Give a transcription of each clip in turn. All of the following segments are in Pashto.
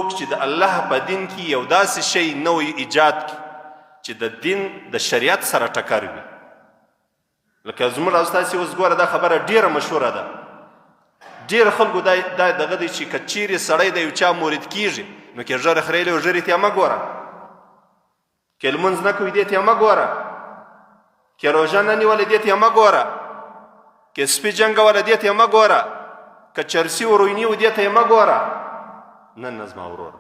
څوک چې د الله په دین کې یو داسې شی نوی ایجاد کړي چې د دین د شریعت سره ټکر وي. لکه زموږ او ستاسې اوس ګوره دا خبره ډېره مشهوره ده. ډېر خلکو دا دغه دی چې که چیرې سړی د یو چا مورید کېږي نو که ژر خریلی او ژر یې ته مه ګوره، که لمونځ نه کوي دې ته مه ګوره، که روژه نه نیولې دې ته مه ګوره، که سپي جنګوله دې ته مه ګوره، که چرسي ورویني و دې ته مه ګوره. نه زما وروره،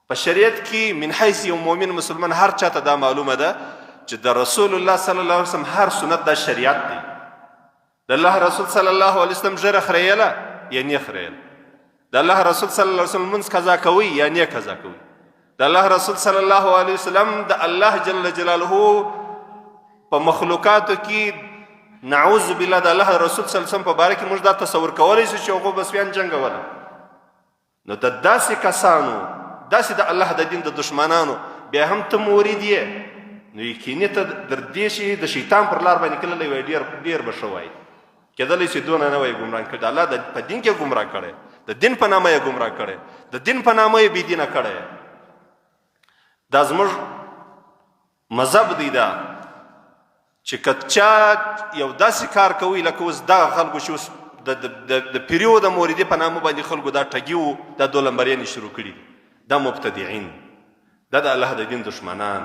په شریعت کې من حیث یو مؤمن مسلمان هر چاته دا معلومه ده چې د رسول الله صلی الله علیه وسلم هر سنت دا شریعت دی. د الله رسول صلی الله علیه وسلم ژره خریله یا نه خریله، د الله رسول صلی الله علیه وسلم لمونځ قضا کوي یا نه قضا کوي، د الله رسول صلی الله علیه وسلم د الله جل جلاله په مخلوقاتو کې نعوذ بالله د الله رسول صلی الله علیه وسلم په باره کې موږ دا تصور کولی شو چې هغو به سپیان جنګوله. نو د داسې کسانو، داسې د الله د دین د دشمنانو بیا هم ته مورید یې، نو یقیني ته در دې شي د شیطان پر لار باندې تللی وای ډېر به ښه وای. کېدلی شي دونه نه وای ګمراه کړی، د الله په دین کې ګمراه کړی، د دین په نامه یې ګمراه کړی، د دین په نامه یې بېدینه کړی. دا زموږ مذهب دی دا چې که چا یو داسې کار کوي لکه اوس دغه خلکو چې اوس د پیرو د موریدي په نامه باندې خلکو دا ټګي وو، دا دولمبریانې شروع کړي، دا مبتدعین، دا د الله د دین دشمنان،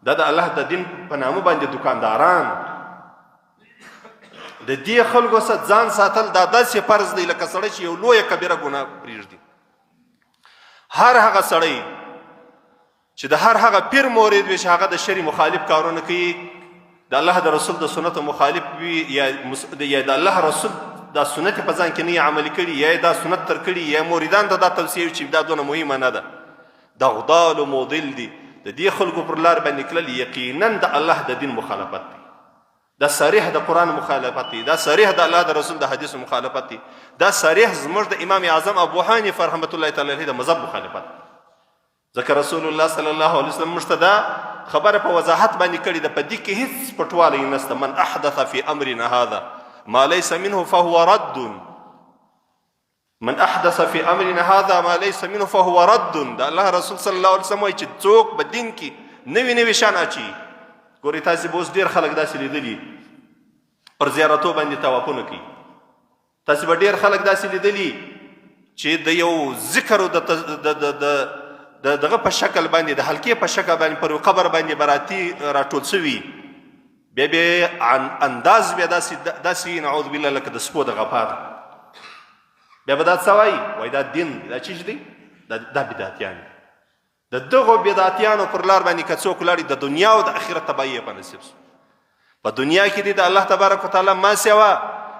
دا د الله د دین په نامه باندې دکانداران. د دې خلکو څخه ځان ساتل دا داسې فرض دی لکه سړی چې یو لویه کبیره ګناه پرېږدي. هر هغه سړی چې د هر هغه پیر مورید وي چې هغه د شرع مخالف کارونه کوي، د الله د رسول د سنتو مخالف وي، یا د الله رسول دا سنت په ځان کې نه یې عملي کړي، یا دا سنت تر کړي، یا موریدان ته دا توصیه چې دا دونه مهمه نه ده. دا غضال و مضل دي. د دې خلکو پر لار باندې تلل یقینا د الله د دین مخالفت دی، دا صریح د قرآن مخالفت دی، دا صریح د الله د رسول د حدیث مخالفت دی، دا صریح زموږ د امام اعظم ابو حنیفه رحمت الله تعالی علیه د مذهب مخالفت دی. ځکه رسول الله صلی الله علیه وسلم موږ ته دا خبره په وضاحت باندې کړې ده، په دې کې هیڅ پټوالی نشته. من احدث فی امرنا هذا ما لیس منه فهو رد، من احدث فی امرنا هذا ما لیس منه فهو رد. د الله رسول صلی الله علیه وسلم وایي چې څوک په دین کې نوي شیان اچي. ګورئ تاسې به اوس ډېر خلک داسې لیدلي پر زیارتو باندې طوافونه کوي، تاسې به ډېر خلک داسې لیدلي چې د یو ذکر دغه په شکل باندې، د حلقې په شکل باندې پر قبر باندې براتي راټول سوي، بیا انداز بیا داسې نعوذ بالله لکه د سپو د غپار، بیا به دا څه وایي دا دین دی، دا چیز دی، دا بدعتیان دي. د دغو بدعتیانو پر لار باندې که څوک ولاړي، د دنیا او د آخرت تباهي په نصیب سو. په دنیا کې دي د الله تبارک وتعالی ما سوا،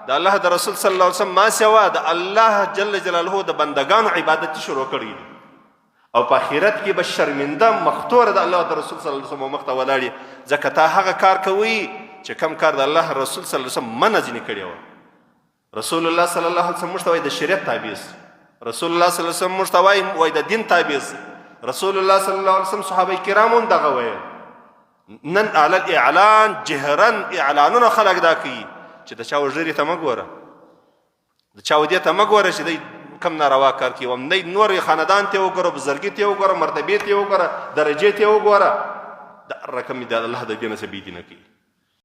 د الله د رسول صلی الله علیه وسلم ما سوا د الله جل جلاله د بندگانو عبادت شروع کړي دي، او په آخرت کې به شرمنده مختوره د الله د رسول صلی الله علیه وسلم مخ ته ولاړي، ځکه تا هغه کار کوي چې کم کار د الله رسول صلی الله علیه وسلم منع ځینې کړی وه. رسول الله صلی الله علیه وسلم موږ ته وایي د شریعت تابع سي، رسول الله صلی الله علیه وسلم موږ ته وایي د دین تابع سي، رسول الله صلی الله علیه وسلم صحابه کرامو هم دغه ویل. نن علی الاعلان جهرن اعلانونه خلک دا کوي چې د چا وژرې ته مه ګوره، د چا ودې ته مه ګوره چې دی کم ناروا کار کوي، ومنی نور خاندان ته وګوره، بزرګي ته وګوره، مرتبې ته وګوره، درجې ته وګوره، د رقم د الله د دین څخه بېدینه کوي.